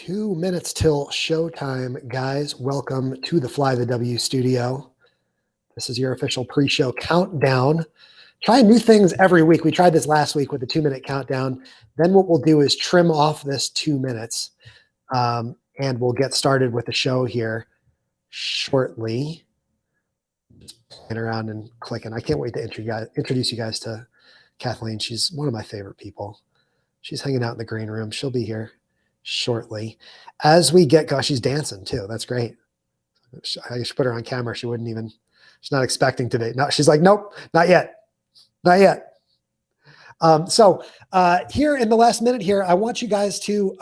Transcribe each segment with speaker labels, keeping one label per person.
Speaker 1: 2 minutes till showtime, guys. Welcome to the Fly the W studio. This is your official pre-show countdown. Trying new things every week. We tried this last week with the 2-minute countdown. Then what we'll do is trim off this 2 minutes, and we'll get started with the show here shortly. Just playing around and clicking. I can't wait to introduce you guys to Kathleen. She's one of my favorite people. She's hanging out in the green room. She'll be here shortly. As we get, gosh, she's dancing too. That's great. I should put her on camera. She wouldn't even, she's not expecting today. No, she's like, nope, not yet. Not yet. Here in the last minute here, I want you guys to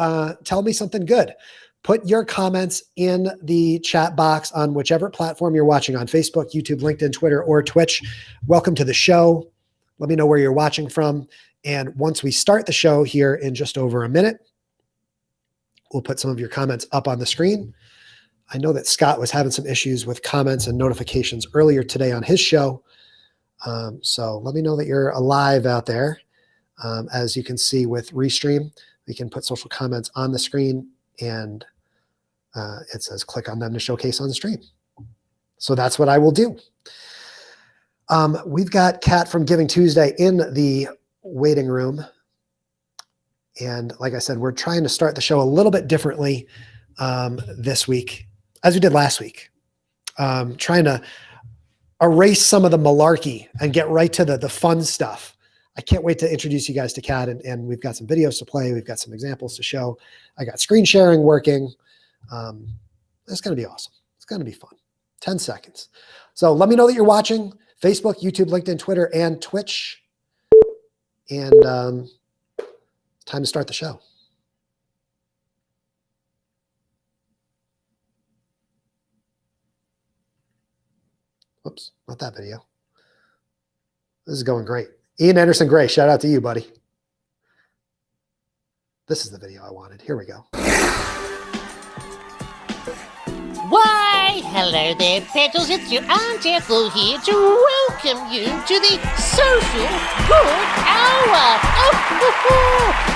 Speaker 1: tell me something good. Put your comments in the chat box on whichever platform you're watching on: Facebook, YouTube, LinkedIn, Twitter, or Twitch. Welcome to the show. Let me know where you're watching from. And once we start the show here in just over a minute, we'll put some of your comments up on the screen. I know that Scott was having some issues with comments and notifications earlier today on his show. So let me know that you're alive out there. As you can see with Restream, we can put social comments on the screen, and it says click on them to showcase on the stream. So that's what I will do. We've got Kat from Giving Tuesday in the waiting room. And like I said, we're trying to start the show a little bit differently this week, as we did last week. Trying to erase some of the malarkey and get right to the fun stuff. I can't wait to introduce you guys to Kat, and we've got some videos to play. We've got some examples to show. I got screen sharing working. It's going to be awesome. It's going to be fun. 10 seconds. So let me know that you're watching Facebook, YouTube, LinkedIn, Twitter, and Twitch. And time to start the show. Oops, not that video. This is going great. Ian Anderson Gray, shout out to you, buddy. This is the video I wanted. Here we go.
Speaker 2: Why, hello there, Petals. It's your Aunt Ethel here to welcome you to the Social Good Hour.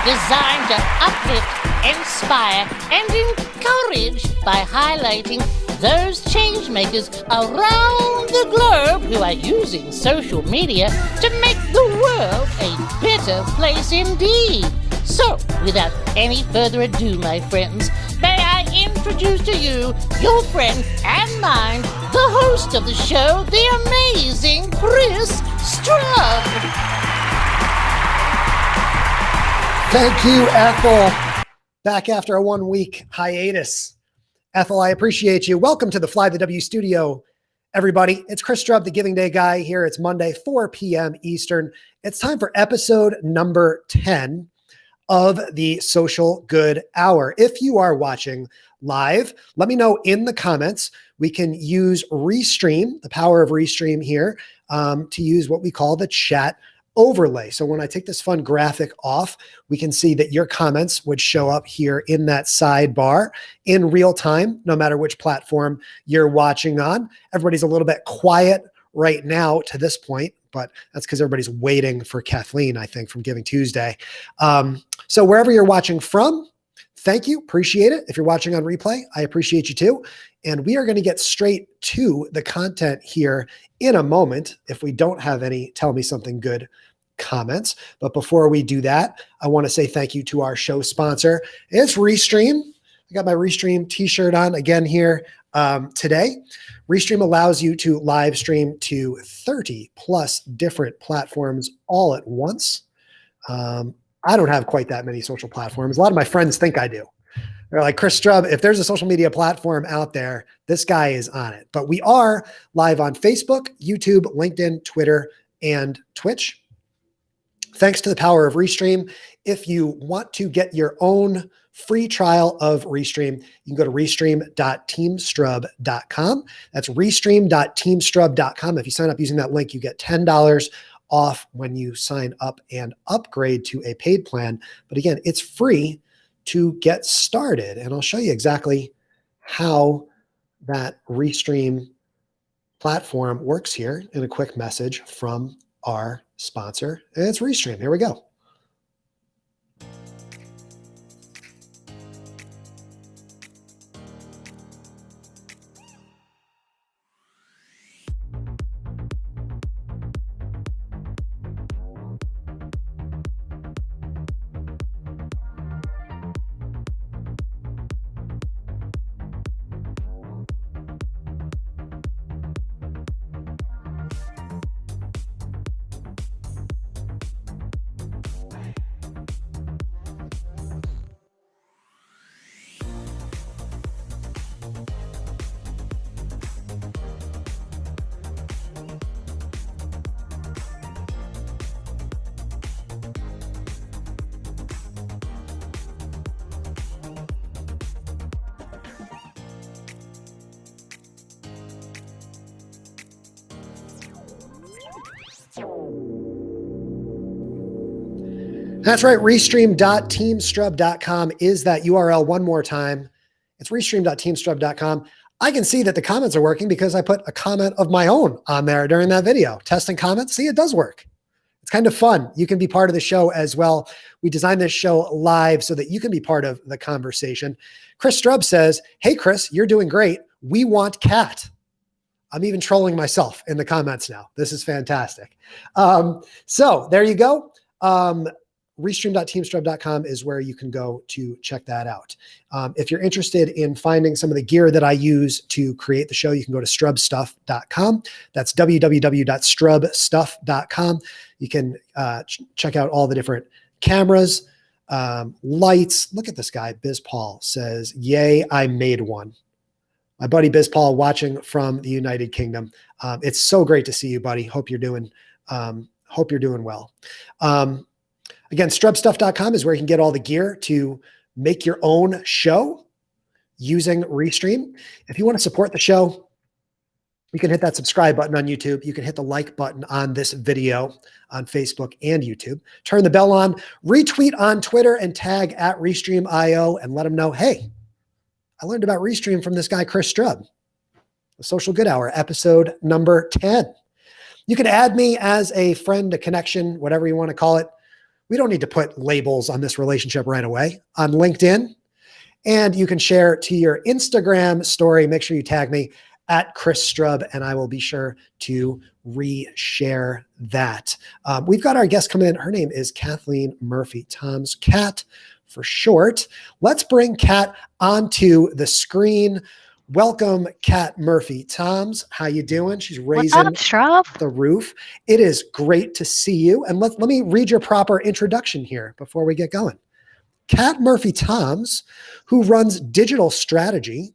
Speaker 2: Designed to uplift, inspire, and encourage by highlighting those change makers around the globe who are using social media to make the world a better place indeed. So, without any further ado, my friends, may I introduce to you your friend and mine, the host of the show, the amazing Chris Strubb.
Speaker 1: Thank you, Ethel. Back after a 1-week hiatus. Ethel, I appreciate you. Welcome to the Fly the W studio, everybody. It's Chris Strubb, the Giving Day guy here. It's Monday, 4 p.m. Eastern. It's time for episode number 10 of the Social Good Hour. If you are watching live, let me know in the comments. We can use Restream, the power of Restream here, to use what we call the chat overlay. So when I take this fun graphic off, we can see that your comments would show up here in that sidebar in real time, no matter which platform you're watching on. Everybody's a little bit quiet right now to this point, but that's because everybody's waiting for Kathleen, I think, from Giving Tuesday. So wherever you're watching from, thank you. Appreciate it. If you're watching on replay, I appreciate you too. And we are going to get straight to the content here in a moment if we don't have any Tell Me Something Good comments. But before we do that, I want to say thank you to our show sponsor. It's Restream. I got my Restream t-shirt on again here today. Restream allows you to live stream to 30 plus different platforms all at once. I don't have quite that many social platforms. A lot of my friends think I do. They're like, Chris Strubb, if there's a social media platform out there, this guy is on it. But we are live on Facebook, YouTube, LinkedIn, Twitter, and Twitch. Thanks to the power of Restream. If you want to get your own free trial of Restream, you can go to restream.teamstrub.com. That's restream.teamstrub.com. If you sign up using that link, you get $10 off when you sign up and upgrade to a paid plan. But again, it's free to get started. And I'll show you exactly how that Restream platform works here in a quick message from our sponsor. And it's Restream. Here we go. That's right. Restream.teamstrub.com is that URL one more time. It's restream.teamstrub.com. I can see that the comments are working because I put a comment of my own on there during that video. Testing comments. See, it does work. It's kind of fun. You can be part of the show as well. We designed this show live so that you can be part of the conversation. Chris Strub says, hey, Chris, you're doing great. We want Kat. I'm even trolling myself in the comments now. This is fantastic. So there you go. Restream.teamstrub.com is where you can go to check that out. If you're interested in finding some of the gear that I use to create the show, you can go to strubstuff.com. That's www.strubstuff.com. You can check out all the different cameras, lights. Look at this guy. Biz Paul says, yay, I made one. My buddy Biz Paul watching from the United Kingdom. It's so great to see you, buddy. Hope you're doing well. Again, strubstuff.com is where you can get all the gear to make your own show using Restream. If you want to support the show, you can hit that subscribe button on YouTube. You can hit the like button on this video on Facebook and YouTube. Turn the bell on, retweet on Twitter, and tag at Restream.io and let them know, hey, I learned about Restream from this guy, Chris Strub. The Social Good Hour, episode number 10. You can add me as a friend, a connection, whatever you want to call it. We don't need to put labels on this relationship right away on LinkedIn. And you can share to your Instagram story. Make sure you tag me at Chris Strub, and I will be sure to reshare that. We've got our guest coming in. Her name is Kathleen Murphy, Tom's Cat for short. Let's bring Kat onto the screen. Welcome, Kat Murphy. Toms, how you doing? She's raising the roof. It is great to see you. And let me read your proper introduction here before we get going. Kat Murphy Toms, who runs digital strategy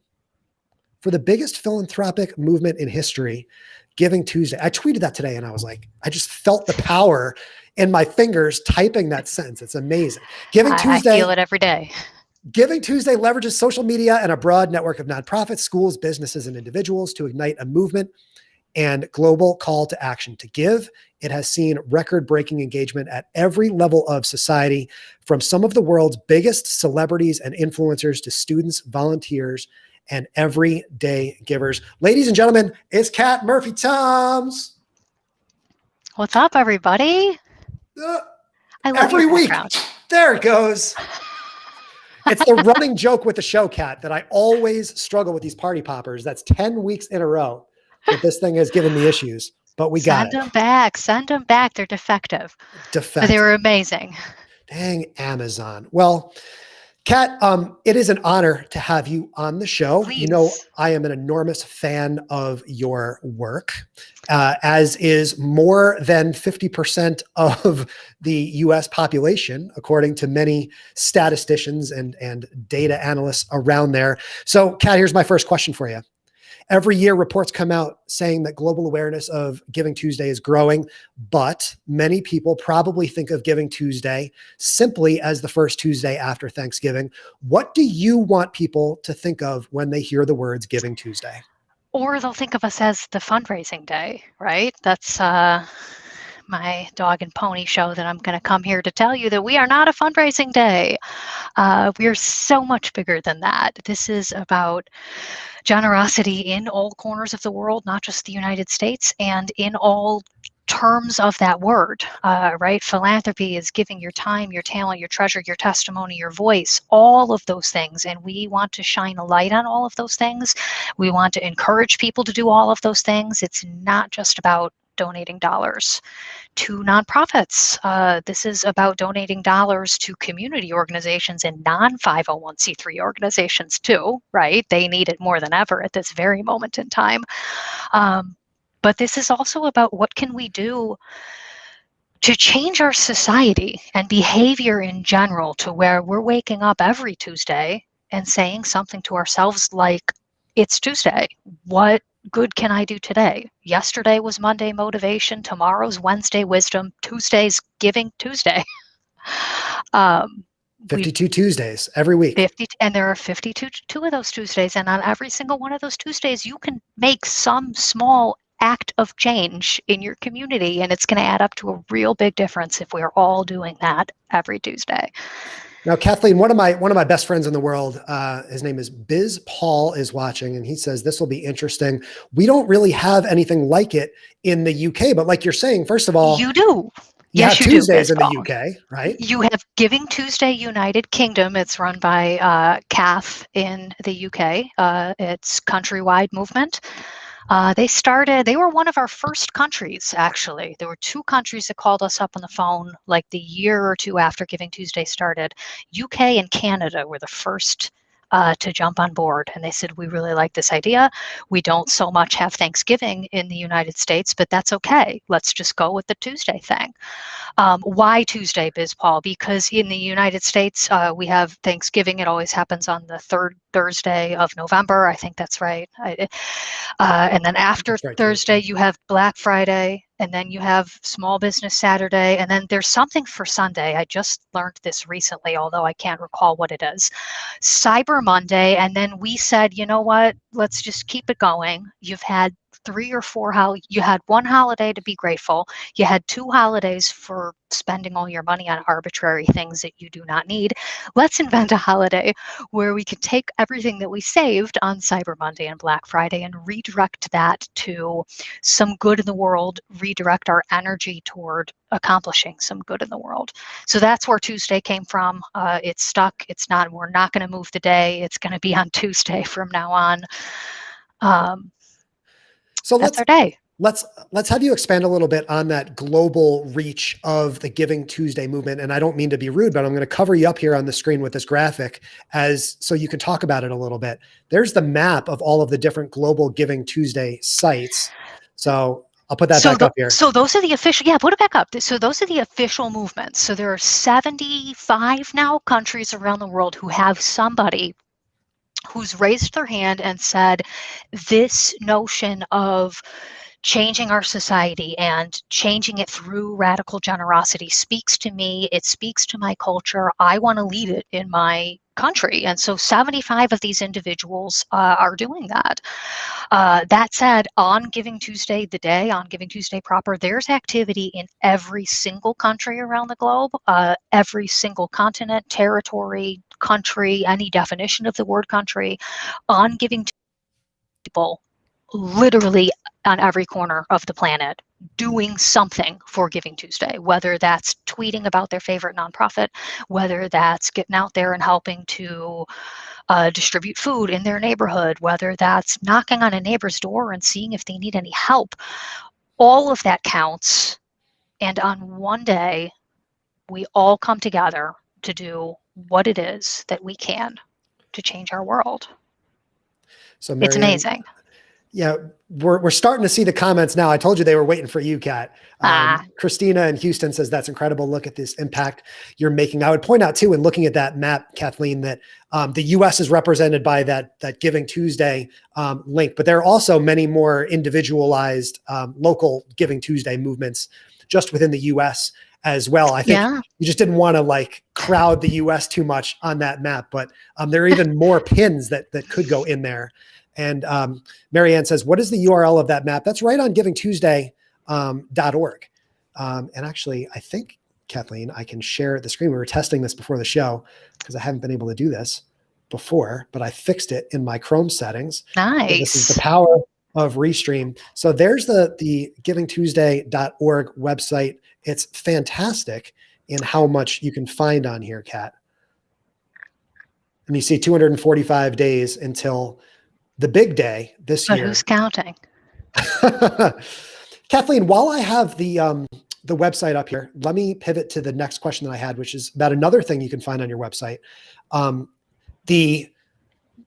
Speaker 1: for the biggest philanthropic movement in history, Giving Tuesday. I tweeted that today and I was like, I just felt the power in my fingers typing that sentence. It's amazing. Giving Tuesday.
Speaker 3: I feel it every day.
Speaker 1: Giving Tuesday leverages social media and a broad network of nonprofits, schools, businesses, and individuals to ignite a movement and global call to action to give. It has seen record-breaking engagement at every level of society, from some of the world's biggest celebrities and influencers to students, volunteers, and everyday givers. Ladies and gentlemen, it's Kat Murphy Toms.
Speaker 3: What's up, everybody? I love
Speaker 1: every week.
Speaker 3: Background.
Speaker 1: There it goes. It's the running joke with the show, Kat, that I always struggle with these party poppers. That's 10 weeks in a row that this thing has given me issues, but we got it.
Speaker 3: Send them back. Send them back. They're defective. But they were amazing.
Speaker 1: Dang Amazon. Well, Kat, it is an honor to have you on the show.
Speaker 3: Please.
Speaker 1: You know, I am an enormous fan of your work, as is more than 50% of the US population, according to many statisticians and data analysts around there. So, Kat, here's my first question for you. Every year, reports come out saying that global awareness of Giving Tuesday is growing, but many people probably think of Giving Tuesday simply as the first Tuesday after Thanksgiving. What do you want people to think of when they hear the words Giving Tuesday?
Speaker 3: Or they'll think of us as the fundraising day, right? That's my dog and pony show that I'm going to come here to tell you that we are not a fundraising day. We are so much bigger than that. This is about generosity in all corners of the world, not just the United States, and in all terms of that word, right? Philanthropy is giving your time, your talent, your treasure, your testimony, your voice, all of those things. And we want to shine a light on all of those things. We want to encourage people to do all of those things. It's not just about donating dollars to nonprofits. This is about donating dollars to community organizations and non-501c3 organizations too, right? They need it more than ever at this very moment in time. But this is also about what can we do to change our society and behavior in general to where we're waking up every Tuesday and saying something to ourselves like, it's Tuesday. What good can I do today? Yesterday was Monday motivation. Tomorrow's Wednesday wisdom. Tuesday's Giving Tuesday.
Speaker 1: 52 Tuesdays every week.
Speaker 3: And there are 52 of those Tuesdays. And on every single one of those Tuesdays, you can make some small act of change in your community, and it's going to add up to a real big difference if we're all doing that every Tuesday.
Speaker 1: Now, Kathleen, one of my best friends in the world, his name is Biz Paul, is watching, and he says this will be interesting. We don't really have anything like it in the UK, but like you're saying, first of all,
Speaker 3: you do.
Speaker 1: Yes,
Speaker 3: you
Speaker 1: Tuesdays
Speaker 3: do,
Speaker 1: in the UK, right?
Speaker 3: You have Giving Tuesday United Kingdom. It's run by CAF in the UK. It's countrywide movement. They were one of our first countries, actually. There were 2 countries that called us up on the phone like the year or 2 after Giving Tuesday started. UK and Canada were the first to jump on board. And they said, we really like this idea. We don't so much have Thanksgiving in the United States, but that's okay. Let's just go with the Tuesday thing. Why Tuesday, Biz Paul? Because in the United States, we have Thanksgiving. It always happens on the 3rd Thursday of November. I think that's right. And then after Thursday, you have Black Friday, and then you have Small Business Saturday, and then there's something for Sunday. I just learned this recently, although I can't recall what it is. Cyber Monday, and then we said, you know what? Let's just keep it going. You've had 3 or 4 you had 1 holiday to be grateful. You had 2 holidays for spending all your money on arbitrary things that you do not need. Let's invent a holiday where we can take everything that we saved on Cyber Monday and Black Friday and redirect that to some good in the world, redirect our energy toward accomplishing some good in the world. So that's where Tuesday came from. It's stuck. We're not going to move the day. It's going to be on Tuesday from now on.
Speaker 1: So
Speaker 3: that's our day.
Speaker 1: Let's have you expand a little bit on that global reach of the Giving Tuesday movement. And I don't mean to be rude, but I'm going to cover you up here on the screen with this graphic so you can talk about it a little bit. There's the map of all of the different global Giving Tuesday sites. So I'll put that back up here.
Speaker 3: So those are the official, put it back up. So those are the official movements. So there are 75 now countries around the world who have somebody who's raised their hand and said, this notion of changing our society and changing it through radical generosity speaks to me. It speaks to my culture. I want to lead it in my country. And so 75 of these individuals are doing that. That said, on Giving Tuesday, on Giving Tuesday proper, there's activity in every single country around the globe, every single continent, territory, country, any definition of the word country, on Giving Tuesday, people literally on every corner of the planet doing something for Giving Tuesday, whether that's tweeting about their favorite nonprofit, whether that's getting out there and helping to distribute food in their neighborhood, whether that's knocking on a neighbor's door and seeing if they need any help. All of that counts. And on one day, we all come together to do what it is that we can to change our world.
Speaker 1: So
Speaker 3: it's amazing.
Speaker 1: Yeah, we're starting to see the comments now. I told you they were waiting for you, Kat. Christina in Houston says, that's incredible. Look at this impact you're making. I would point out too, in looking at that map, Kathleen, that the US is represented by that Giving Tuesday link, but there are also many more individualized local Giving Tuesday movements just within the US as well. I think you just didn't want to like crowd the US too much on that map, but there are even more pins that could go in there. And Marianne says, what is the URL of that map? That's right on givingtuesday.org. And actually, I think, Kathleen, I can share the screen. We were testing this before the show because I haven't been able to do this before, but I fixed it in my Chrome settings.
Speaker 3: Nice.
Speaker 1: So this is the power of Restream. So there's the givingtuesday.org website. It's fantastic in how much you can find on here, Kat. And you see 245 days until the big day this year.
Speaker 3: Who's counting?
Speaker 1: Kathleen, while I have the website up here, let me pivot to the next question that I had, which is about another thing you can find on your website, the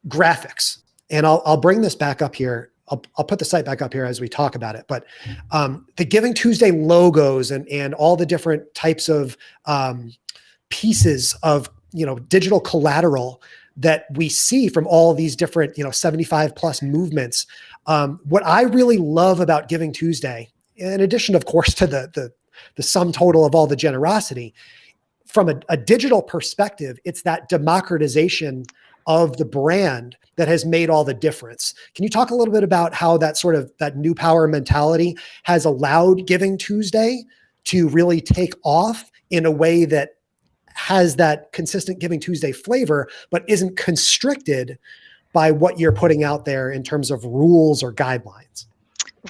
Speaker 1: graphics. And I'll bring this back up here. I'll put the site back up here as we talk about it. But the Giving Tuesday logos and all the different types of pieces of digital collateral that we see from all these different 75 plus movements. What I really love about Giving Tuesday, in addition, of course, to the sum total of all the generosity, from a digital perspective, it's that democratization of the brand that has made all the difference. Can you talk a little bit about how that sort of that new power mentality has allowed Giving Tuesday to really take off in a way that has that consistent Giving Tuesday flavor, but isn't constricted by what you're putting out there in terms of rules or guidelines?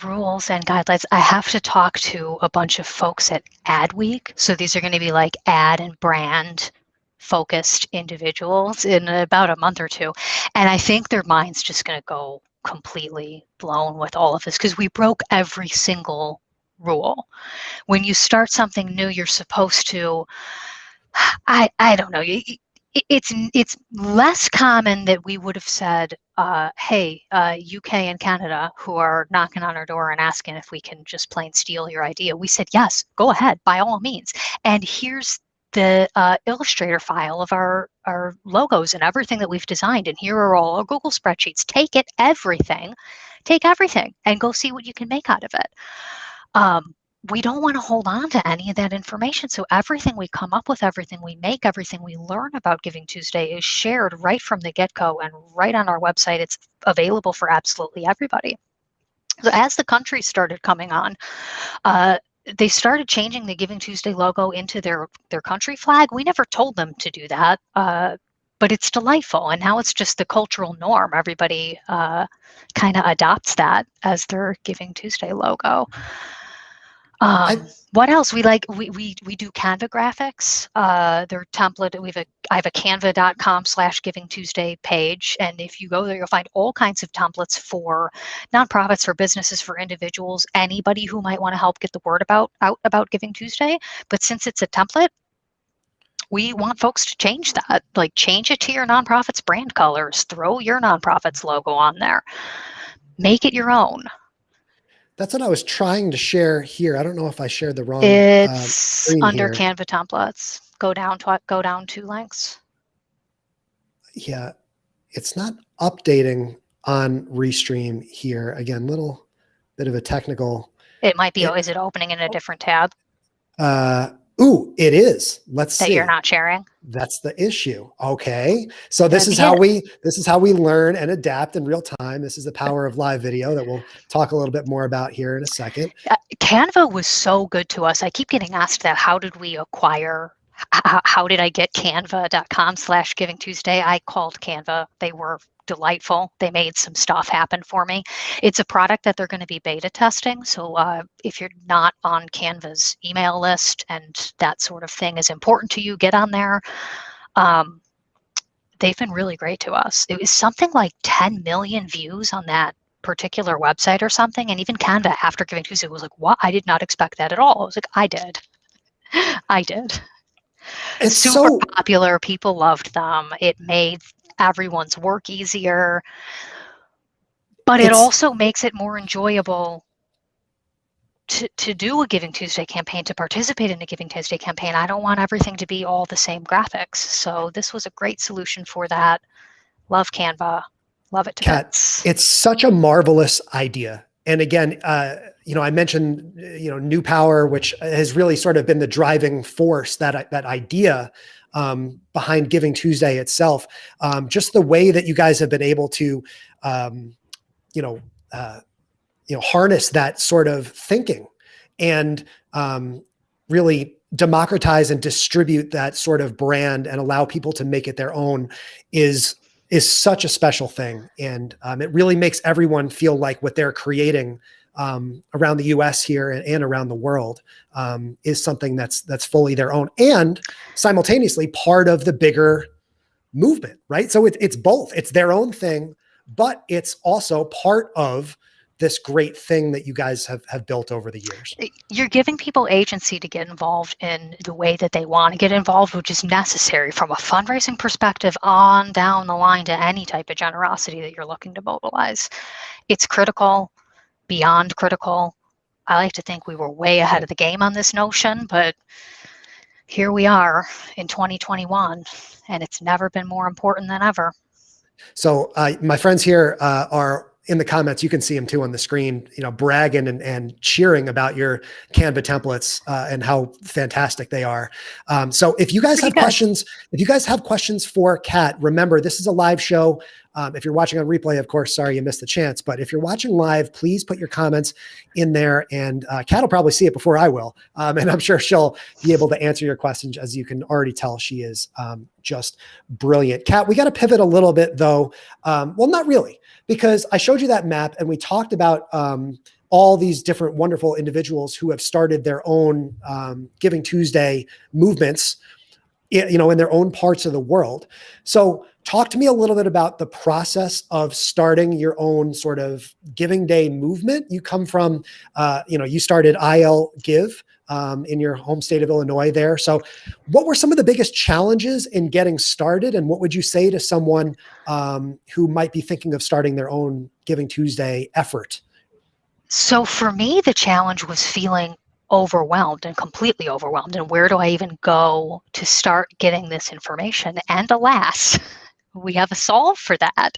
Speaker 3: Rules and guidelines. I have to talk to a bunch of folks at Adweek. So these are going to be like ad and brand focused individuals in about a month or two. And I think their mind's just going to go completely blown with all of this because we broke every single rule. When you start something new, you're supposed to, I don't know. It's less common that we would have said, hey, UK and Canada, who are knocking on our door and asking if we can just plain steal your idea. We said, yes, go ahead, by all means. And here's the Illustrator file of our logos and everything that we've designed. And here are all our Google spreadsheets. Take everything, and go see what you can make out of it. We don't want to hold on to any of that information. So everything we come up with, everything we make, everything we learn about Giving Tuesday is shared right from the get-go and right on our website. It's available for absolutely everybody. So as the country started coming on, they started changing the Giving Tuesday logo into their country flag. We never told them to do that, but it's delightful. And now it's just the cultural norm. Everybody kind of adopts that as their Giving Tuesday logo. What else? We do Canva graphics. Their template. I have a canva.com/Giving Tuesday page, and if you go there, you'll find all kinds of templates for nonprofits, for businesses, for individuals, anybody who might want to help get the word out about Giving Tuesday. But since it's a template, we want folks to change that. Like, change it to your nonprofit's brand colors. Throw your nonprofit's logo on there. Make it your own.
Speaker 1: That's what I was trying to share here. I don't know if I shared the wrong.
Speaker 3: It's under
Speaker 1: here.
Speaker 3: Canva templates. Go down 2 links.
Speaker 1: Yeah, it's not updating on Restream here. Again, little bit of a technical.
Speaker 3: It might be. Is it opening in a different tab?
Speaker 1: Ooh, it is. Let's see.
Speaker 3: That you're not sharing.
Speaker 1: That's the issue. Okay. So this is how we learn and adapt in real time. This is the power of live video that we'll talk a little bit more about here in a second.
Speaker 3: Canva was so good to us. I keep getting asked that. How did we acquire? How did I get canva.com/Giving Tuesday? I called Canva. They were delightful. They made some stuff happen for me. It's a product that they're going to be beta testing. So if you're not on Canva's email list and that sort of thing is important to you, get on there. They've been really great to us. It was something like 10 million views on that particular website or something. And even Canva after Giving Tuesday was like, what? I did not expect that at all. I was like, I did. It's super popular. People loved them. It made everyone's work easier, but it also makes it more enjoyable to do a Giving Tuesday campaign, to participate in a Giving Tuesday campaign. I don't want everything to be all the same graphics. So this was a great solution for that. Love Canva. Love it to bits.
Speaker 1: It's such a marvelous idea. And again, I mentioned, New Power, which has really sort of been the driving force, that idea behind Giving Tuesday itself. Just the way that you guys have been able to, harness that sort of thinking and really democratize and distribute that sort of brand and allow people to make it their own is such a special thing. And it really makes everyone feel like what they're creating around the US here and around the world is something that's fully their own and simultaneously part of the bigger movement, right? So it's both. It's their own thing, but it's also part of this great thing that you guys have built over the years.
Speaker 3: You're giving people agency to get involved in the way that they want to get involved, which is necessary from a fundraising perspective on down the line to any type of generosity that you're looking to mobilize. It's critical, beyond critical. I like to think we were way ahead of the game on this notion, but here we are in 2021, and it's never been more important than ever.
Speaker 1: So my friends here are in the comments, you can see him too on the screen, bragging and cheering about your Canva templates and how fantastic they are. So if you guys have questions for Kat, remember, this is a live show. If you're watching on replay, of course, sorry you missed the chance. But if you're watching live, please put your comments in there, and Kat will probably see it before I will. And I'm sure she'll be able to answer your questions. As you can already tell, she is just brilliant. Kat, we got to pivot a little bit, though. Well, not really, because I showed you that map, and we talked about all these different wonderful individuals who have started their own Giving Tuesday movements, in their own parts of the world. So talk to me a little bit about the process of starting your own sort of Giving Day movement. You come from, you started IL Give in your home state of Illinois there. So what were some of the biggest challenges in getting started? And what would you say to someone who might be thinking of starting their own Giving Tuesday effort?
Speaker 3: So for me, the challenge was feeling overwhelmed and completely overwhelmed. And where do I even go to start getting this information? And alas, we have a solve for that.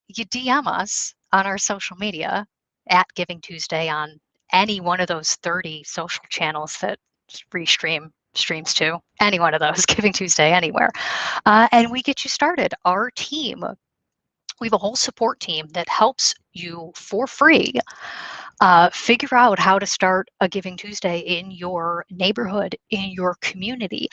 Speaker 3: You DM us on our social media at Giving Tuesday on any one of those 30 social channels that Restream streams to, any one of those, Giving Tuesday anywhere. And we get you started. Our team, we have a whole support team that helps you for free figure out how to start a Giving Tuesday in your neighborhood, in your community.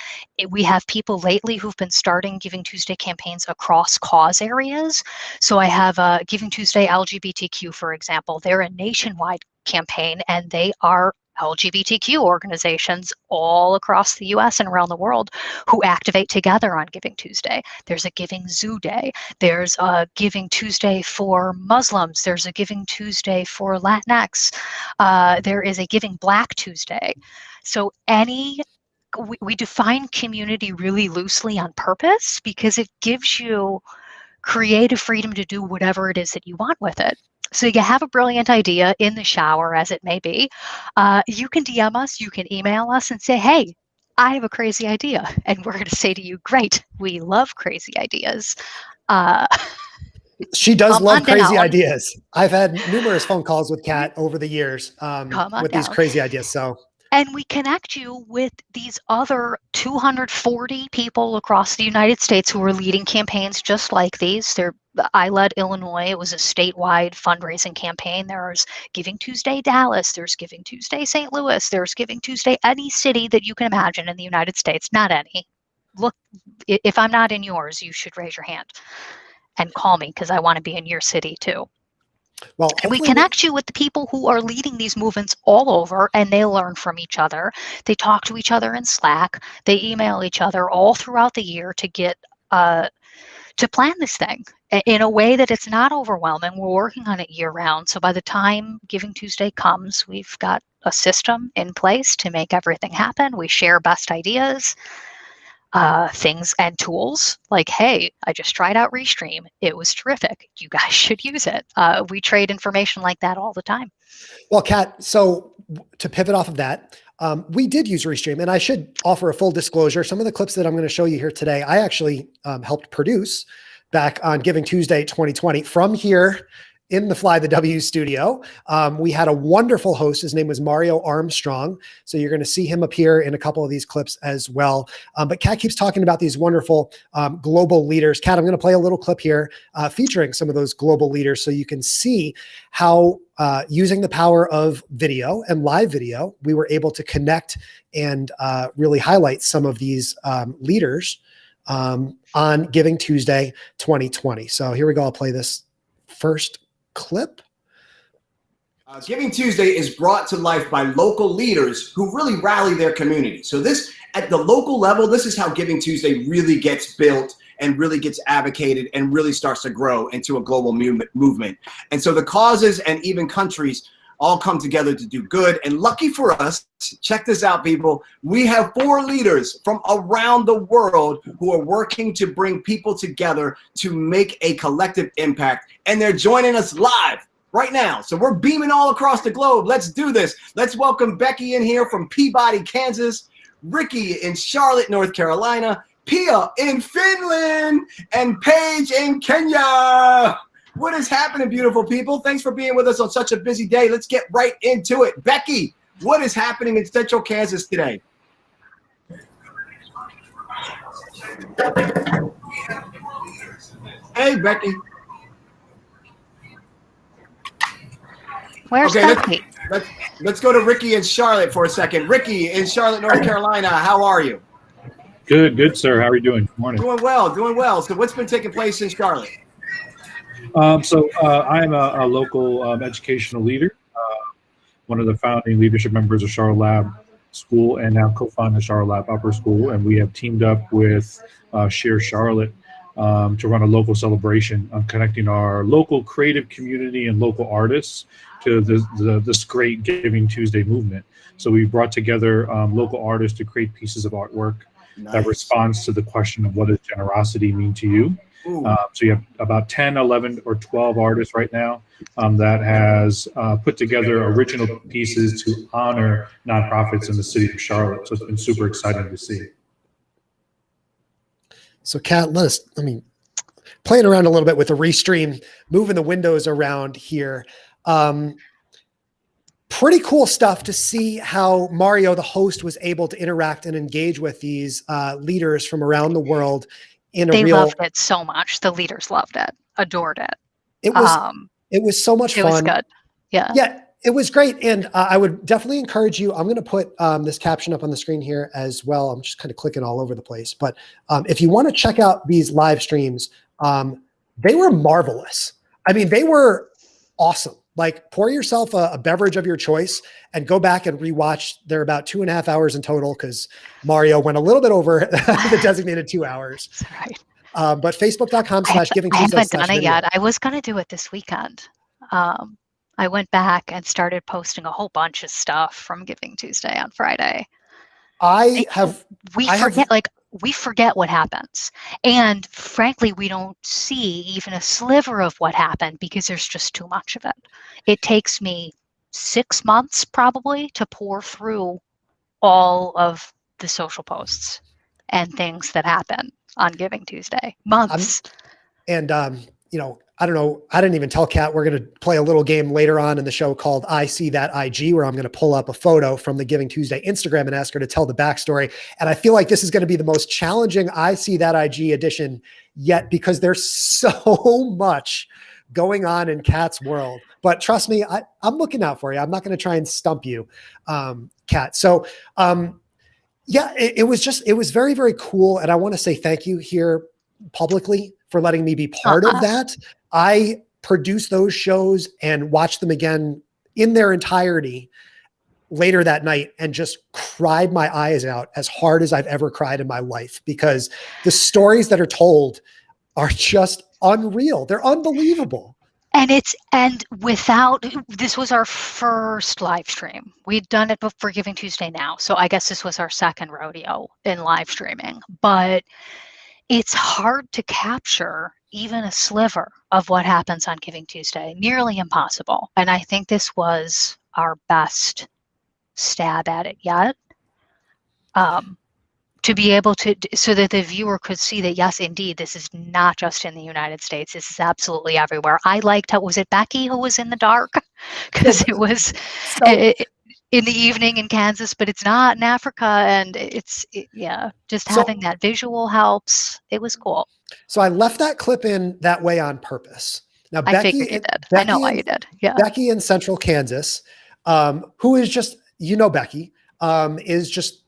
Speaker 3: We have people lately who've been starting Giving Tuesday campaigns across cause areas. So I have Giving Tuesday LGBTQ, for example. They're a nationwide campaign, and they are LGBTQ organizations all across the US and around the world who activate together on Giving Tuesday. There's a Giving Zoo Day. There's a Giving Tuesday for Muslims. There's a Giving Tuesday for Latinx. There is a Giving Black Tuesday. So we define community really loosely on purpose because it gives you creative freedom to do whatever it is that you want with it. So you have a brilliant idea in the shower, as it may be. You can DM us, you can email us and say, hey, I have a crazy idea. And we're going to say to you, great, we love crazy ideas.
Speaker 1: She does love crazy ideas. I've had numerous phone calls with Kat over the years with these crazy ideas.
Speaker 3: And we connect you with these other 240 people across the United States who are leading campaigns just like these. I led Illinois. It was a statewide fundraising campaign. There's Giving Tuesday Dallas. There's Giving Tuesday St. Louis. There's Giving Tuesday any city that you can imagine in the United States. Not any. Look, if I'm not in yours, you should raise your hand and call me because I want to be in your city too. Well, and we connect you with the people who are leading these movements all over, and they learn from each other. They talk to each other in Slack. They email each other all throughout the year to get to plan this thing in a way that it's not overwhelming. We're working on it year round. So by the time Giving Tuesday comes, we've got a system in place to make everything happen. We share best ideas. Things and tools like, hey, I just tried out Restream. It was terrific. You guys should use it. We trade information like that all the time.
Speaker 1: Well, Kat, so to pivot off of that, we did use Restream, and I should offer a full disclosure. Some of the clips that I'm going to show you here today, I actually helped produce back on Giving Tuesday 2020 from here in the Fly the W studio. We had a wonderful host. His name was Mario Armstrong. So you're going to see him appear in a couple of these clips as well. But Kat keeps talking about these wonderful global leaders. Kat, I'm going to play a little clip here featuring some of those global leaders so you can see how using the power of video and live video, we were able to connect and really highlight some of these leaders on Giving Tuesday 2020. So here we go. I'll play this first clip.
Speaker 4: Giving Tuesday is brought to life by local leaders who really rally their community. So this, at the local level, this is how Giving Tuesday really gets built and really gets advocated and really starts to grow into a global movement. And so the causes and even countries all come together to do good. And lucky for us, check this out, people, we have 4 leaders from around the world who are working to bring people together to make a collective impact. And they're joining us live right now. So we're beaming all across the globe. Let's do this. Let's welcome Becky in here from Peabody, Kansas, Ricky in Charlotte, North Carolina, Pia in Finland, and Paige in Kenya. What is happening, beautiful people? Thanks for being with us on such a busy day. Let's get right into it. Becky, what is happening in Central Kansas today? Hey, Becky.
Speaker 3: Where's Becky?
Speaker 4: Let's go to Ricky in Charlotte for a second. Ricky in Charlotte, North Carolina. How are you?
Speaker 5: Good, sir. How are you doing? Good morning.
Speaker 4: Doing well. So what's been taking place in Charlotte?
Speaker 5: I'm a local educational leader, one of the founding leadership members of Charlotte Lab School, and now co-founder Charlotte Lab Upper School. And we have teamed up with Share Charlotte to run a local celebration of connecting our local creative community and local artists to this great Giving Tuesday movement. So we brought together local artists to create pieces of artwork that responds to the question of what does generosity mean to you. So you have about 10, 11, or 12 artists right now that has put together original pieces to honor nonprofits in the city of Charlotte. So it's been super exciting to see.
Speaker 1: So Kat, playing around a little bit with the Restream, moving the windows around here. Pretty cool stuff to see how Mario, the host, was able to interact and engage with these leaders from around the world. They
Speaker 3: loved it so much. The leaders loved it, adored it.
Speaker 1: It was so much fun.
Speaker 3: It was good.
Speaker 1: Yeah, it was great. And I would definitely encourage you. I'm going to put this caption up on the screen here as well. I'm just kind of clicking all over the place. But if you want to check out these live streams, they were marvelous. I mean, they were awesome. Like, pour yourself a beverage of your choice and go back and rewatch. They're about 2.5 hours in total because Mario went a little bit over the designated 2 hours.
Speaker 3: That's right.
Speaker 1: But facebook.com/giving.
Speaker 3: I haven't done it yet. I was going to do it this weekend. I went back and started posting a whole bunch of stuff from Giving Tuesday on Friday. We forget what happens. And frankly, we don't see even a sliver of what happened because there's just too much of it. It takes me 6 months probably to pour through all of the social posts and things that happen on Giving Tuesday. Months.
Speaker 1: I don't know. I didn't even tell Kat we're going to play a little game later on in the show called I See That IG, where I'm going to pull up a photo from the Giving Tuesday Instagram and ask her to tell the backstory. And I feel like this is going to be the most challenging I See That IG edition yet, because there's so much going on in Kat's world. But trust me, I'm looking out for you. I'm not going to try and stump you, Kat. So it was very, very cool. And I want to say thank you here publicly for letting me be part of that. I produced those shows and watched them again in their entirety later that night and just cried my eyes out as hard as I've ever cried in my life, because the stories that are told are just unreal. They're unbelievable.
Speaker 3: And this was our first live stream. We'd done it for Giving Tuesday now. So I guess this was our second rodeo in live streaming, but it's hard to capture even a sliver of what happens on Giving Tuesday, nearly impossible. And I think this was our best stab at it yet. To be able to, so that the viewer could see that, yes, indeed, this is not just in the United States. This is absolutely everywhere. I liked was it Becky who was in the dark? Because it was in the evening in Kansas, but it's not in Africa. And just having that visual helps. It was cool.
Speaker 1: So I left that clip in that way on purpose. Now,
Speaker 3: I figured you did. I know why you did. Yeah.
Speaker 1: Becky in Central Kansas, who is just, Becky, is just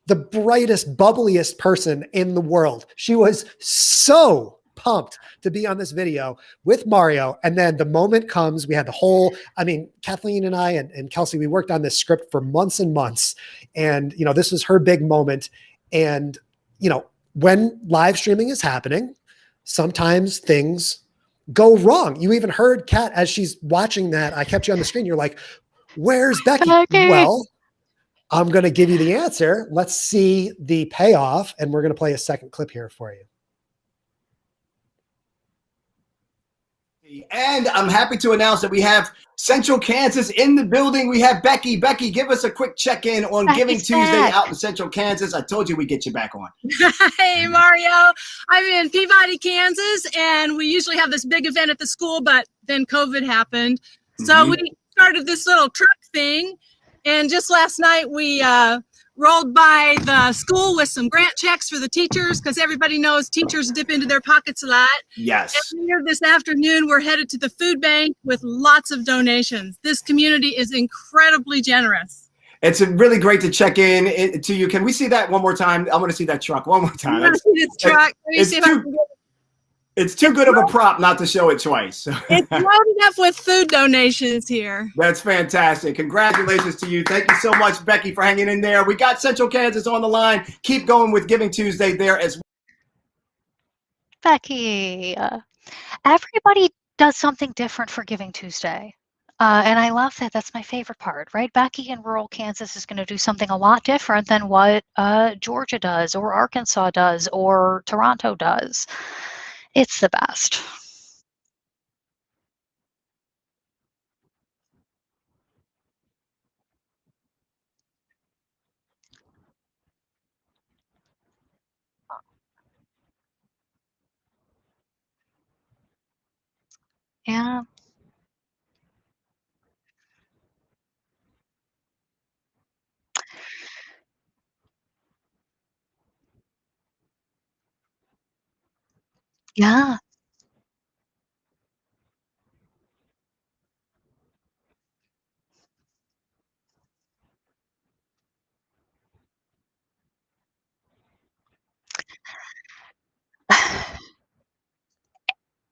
Speaker 1: the brightest, bubbliest person in the world. She was so pumped to be on this video with Mario. And then the moment comes, we had Kathleen and I and Kelsey, we worked on this script for months and months. And, this was her big moment. And, when live streaming is happening, sometimes things go wrong. You even heard Kat as she's watching that. I kept you on the screen. You're like, where's Becky? Well, I'm going to give you the answer. Let's see the payoff. And we're going to play a second clip here for you.
Speaker 4: And I'm happy to announce that we have Central Kansas in the building. We have Becky. Becky, give us a quick check-in on
Speaker 3: Becky's
Speaker 4: Giving Tuesday
Speaker 3: back.
Speaker 4: out in Central Kansas. I told you we'd get you back on.
Speaker 6: Hey, Mario. I'm in Peabody, Kansas, and we usually have this big event at the school, but then COVID happened. So we started this little truck thing, and just last night we rolled by the school with some grant checks for the teachers, because everybody knows teachers dip into their pockets a lot.
Speaker 4: Yes.
Speaker 6: And here this afternoon, we're headed to the food bank with lots of donations. This community is incredibly generous.
Speaker 4: It's really great to check in to you. Can we see that one more time? I want to see that truck one more time.
Speaker 6: I want to see this truck. Let me see if I can get it.
Speaker 4: It's too good of a prop not to show it twice.
Speaker 6: It's loaded up with food donations here.
Speaker 4: That's fantastic. Congratulations to you. Thank you so much, Becky, for hanging in there. We got Central Kansas on the line. Keep going with Giving Tuesday there as well.
Speaker 3: Becky, everybody does something different for Giving Tuesday. And I love that. That's my favorite part, right? Becky in rural Kansas is going to do something a lot different than what Georgia does, or Arkansas does, or Toronto does. It's the best. Yeah. Yeah.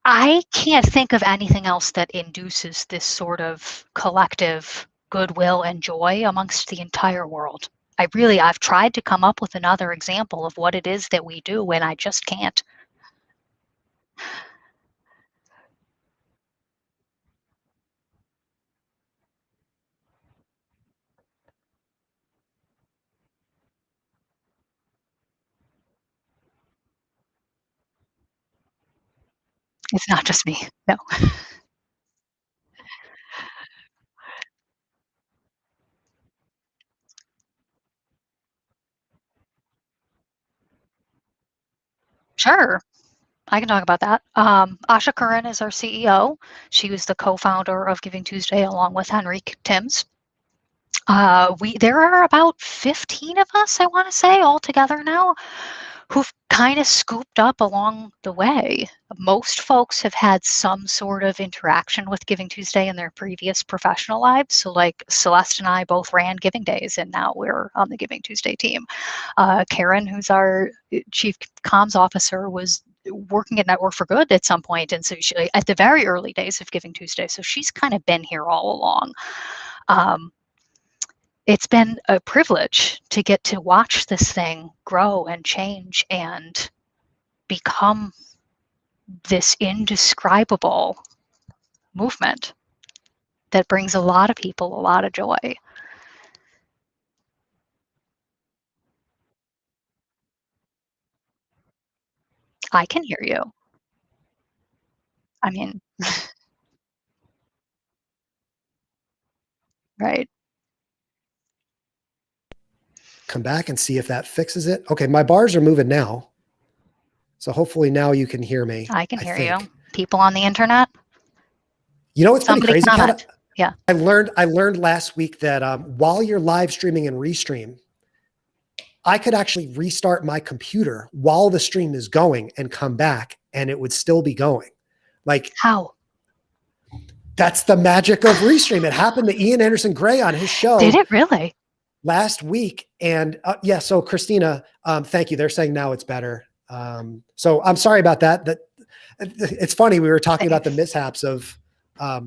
Speaker 3: I can't think of anything else that induces this sort of collective goodwill and joy amongst the entire world. I've tried to come up with another example of what it is that we do, and I just can't. It's not just me. No. Sure. I can talk about that. Asha Curran is our CEO. She was the co-founder of Giving Tuesday along with Henrik Timms. There are about 15 of us, I want to say, all together now, who've kind of scooped up along the way. Most folks have had some sort of interaction with Giving Tuesday in their previous professional lives. So like Celeste and I both ran Giving Days, and now we're on the Giving Tuesday team. Karen, who's our chief comms officer, was working at Network for Good at some point, and so she, at the very early days of Giving Tuesday, so she's kind of been here all along. It's been a privilege to get to watch this thing grow and change and become this indescribable movement that brings a lot of people a lot of joy. I can hear you. I mean, right.
Speaker 1: Come back and see if that fixes it. Okay, my bars are moving now. So hopefully now you can hear me.
Speaker 3: I can hear you. People on the internet?
Speaker 1: You know, it's pretty crazy.
Speaker 3: Yeah.
Speaker 1: I learned last week that while you're live streaming in Restream, I could actually restart my computer while the stream is going and come back, and it would still be going. Like,
Speaker 3: how?
Speaker 1: That's the magic of Restream. It happened to Ian Anderson Gray on his show.
Speaker 3: Did it really?
Speaker 1: Last week. And yeah, so Christina, thank you. They're saying now it's better. So I'm sorry about that. It's funny. We were talking about the mishaps of,
Speaker 3: I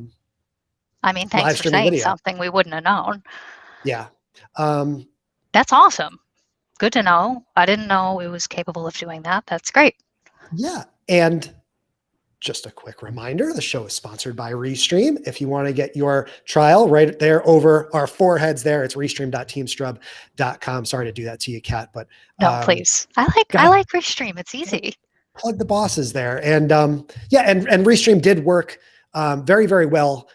Speaker 3: mean, thanks for saying something we wouldn't have known.
Speaker 1: Yeah.
Speaker 3: That's awesome. Good to know. I didn't know it was capable of doing that. That's great. Yeah.
Speaker 1: And just a quick reminder, the show is sponsored by Restream. If you want to get your trial right there over our foreheads there, it's restream.teamstrub.com. Sorry to do that to you, Kat, but
Speaker 3: no, please. I like Restream. It's easy.
Speaker 1: Plug the bosses there. And yeah, and Restream did work very, very well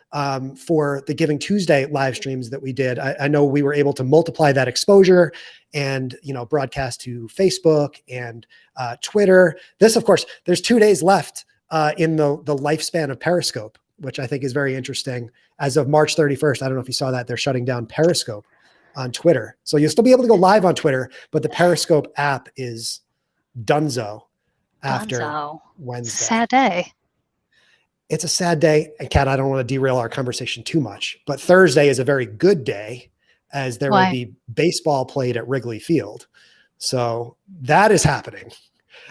Speaker 1: for the Giving Tuesday live streams that we did. I know we were able to multiply that exposure and, broadcast to Facebook and Twitter. This, of course, there's 2 days left in the lifespan of Periscope, which I think is very interesting. As of March 31st, I don't know if you saw that, they're shutting down Periscope on Twitter. So you'll still be able to go live on Twitter, but the Periscope app is donezo after Wednesday.
Speaker 3: Sad day.
Speaker 1: It's a sad day. And Kat, I don't want to derail our conversation too much, but Thursday is a very good day as there will be baseball played at Wrigley Field. So that is happening.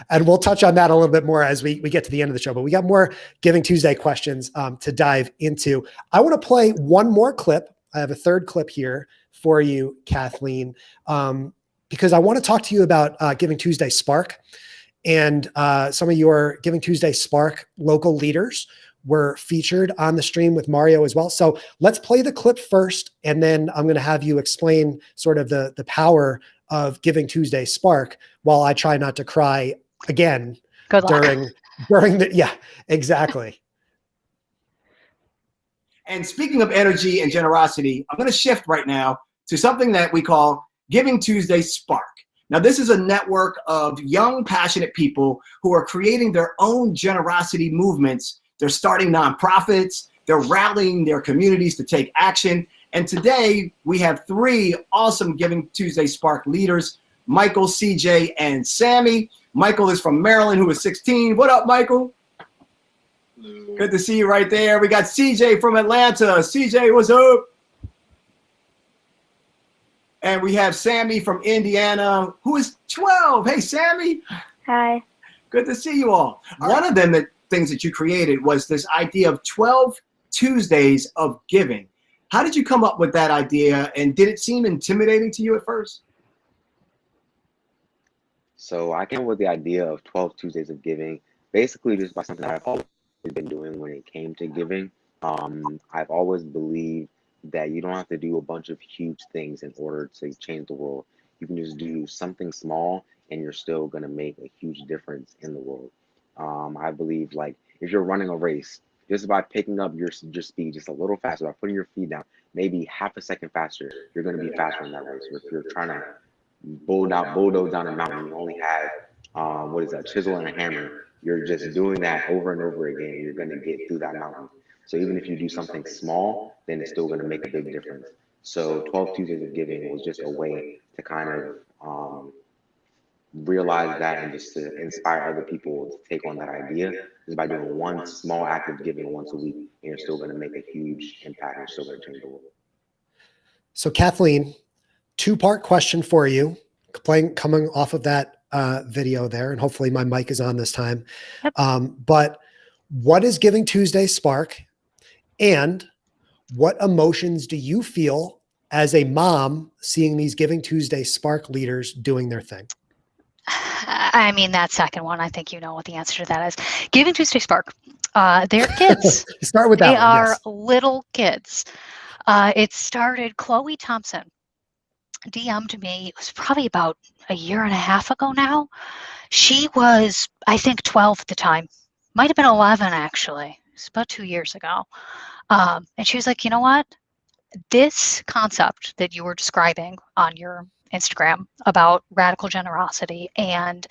Speaker 1: And we'll touch on that a little bit more as we get to the end of the show, but we got more Giving Tuesday questions to dive into. I want to play one more clip. I have a third clip here for you, Kathleen, because I want to talk to you about Giving Tuesday Spark. And some of your Giving Tuesday Spark local leaders were featured on the stream with Mario as well. So let's play the clip first, and then I'm going to have you explain sort of the power of Giving Tuesday Spark while I try not to cry again during the, yeah, exactly.
Speaker 4: And speaking of energy and generosity, I'm going to shift right now to something that we call Giving Tuesday Spark. Now, this is a network of young, passionate people who are creating their own generosity movements. They're starting nonprofits. They're rallying their communities to take action. And today, we have 3 awesome Giving Tuesday Spark leaders, Michael, CJ, and Sammy. Michael is from Maryland, who is 16. What up, Michael? Hello. Good to see you right there. We got CJ from Atlanta. CJ, what's up? And we have Sammy from Indiana, who is 12. Hey, Sammy.
Speaker 7: Hi.
Speaker 4: Good to see you all. One of them, the things that you created was this idea of 12 Tuesdays of giving. How did you come up with that idea, and did it seem intimidating to you at first?
Speaker 8: So I came up with the idea of 12 Tuesdays of giving, basically just by something that I've always been doing when it came to giving. I've always believed that you don't have to do a bunch of huge things in order to change the world. You can just do something small and you're still going to make a huge difference in the world. I believe, like, if you're running a race, just by picking up your speed just a little faster, by putting your feet down, maybe half a second faster, you're going to be faster in that race. Or if you're trying to bulldoze down a mountain, you only have, a chisel and a hammer. You're just doing that over and over again. You're going to get through that mountain. So even if you do something small, then it's still going to make a big difference. So 12 Tuesdays of Giving was just a way to kind of realize that and just to inspire other people to take on that idea, is by doing one small act of giving once a week, and you're still going to make a huge impact and still going to change the world. So
Speaker 1: Kathleen, 2-part question for you, coming off of that video there, and hopefully my mic is on this time.
Speaker 3: Yep.
Speaker 1: But what is Giving Tuesday Spark? And what emotions do you feel as a mom seeing these Giving Tuesday Spark leaders doing their thing?
Speaker 3: I mean, that second one, I think you know what the answer to that is. Giving Tuesday Spark, they're kids.
Speaker 1: Start with that
Speaker 3: They
Speaker 1: one,
Speaker 3: are
Speaker 1: yes.
Speaker 3: little kids. It started, Chloe Thompson DM'd me, it was probably about a year and a half ago now. She was, I think, 12 at the time. Might have been 11, actually. It's about 2 years ago. And she was like, you know what? This concept that you were describing on your Instagram about radical generosity and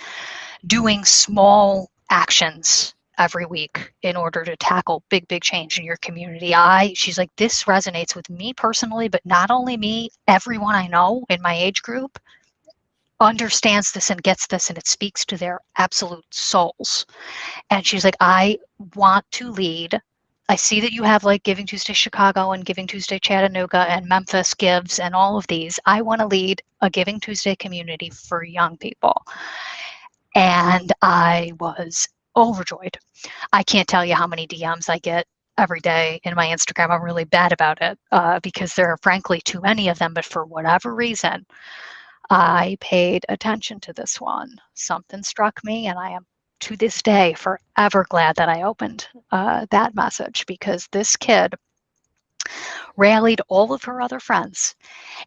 Speaker 3: doing small actions every week in order to tackle big change in your community. She's like, this resonates with me personally, but not only me, everyone I know in my age group understands this and gets this, and it speaks to their absolute souls. And she's like, I want to lead. I see that you have like Giving Tuesday Chicago and Giving Tuesday Chattanooga and Memphis Gives and all of these. I want to lead a Giving Tuesday community for young people. And I was overjoyed. I can't tell you how many DMs I get every day in my Instagram. I'm really bad about it because there are frankly too many of them, but for whatever reason, I paid attention to this one. Something struck me, and I am to this day forever glad that I opened that message, because this kid rallied all of her other friends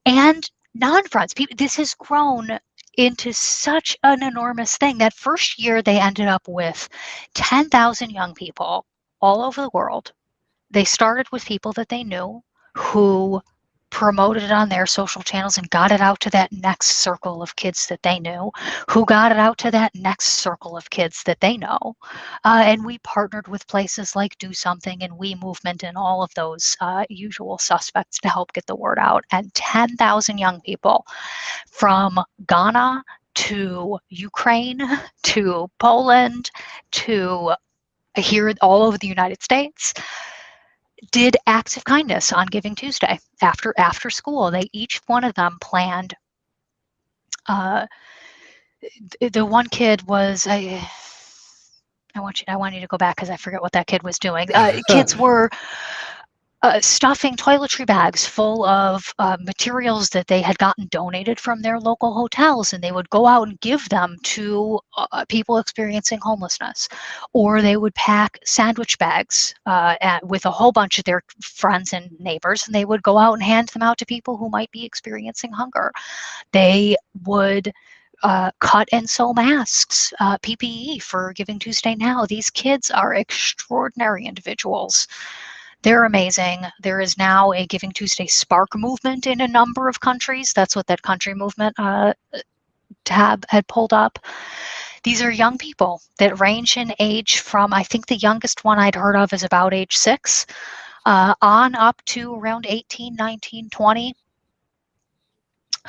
Speaker 3: and non-friends. This has grown into such an enormous thing. That first year, they ended up with 10,000 young people all over the world they started with people that they knew who promoted it on their social channels and got it out to that next circle of kids that they knew, who got it out to that next circle of kids that they know. And we partnered with places like Do Something and We Movement and all of those usual suspects to help get the word out. And 10,000 young people from Ghana to Ukraine to Poland to here all over the United States did acts of kindness on Giving Tuesday after school. They each one of them planned. The one kid was I want you to go back because I forget what that kid was doing. Kids were stuffing toiletry bags full of materials that they had gotten donated from their local hotels, and they would go out and give them to people experiencing homelessness. Or they would pack sandwich bags with a whole bunch of their friends and neighbors, and they would go out and hand them out to people who might be experiencing hunger. They would cut and sew masks, PPE for Giving Tuesday Now. These kids are extraordinary individuals. They're amazing. There is now a Giving Tuesday Spark movement in a number of countries. That's what that country movement tab had pulled up. These are young people that range in age from, I think the youngest one I'd heard of is about age 6, on up to around 18, 19, 20,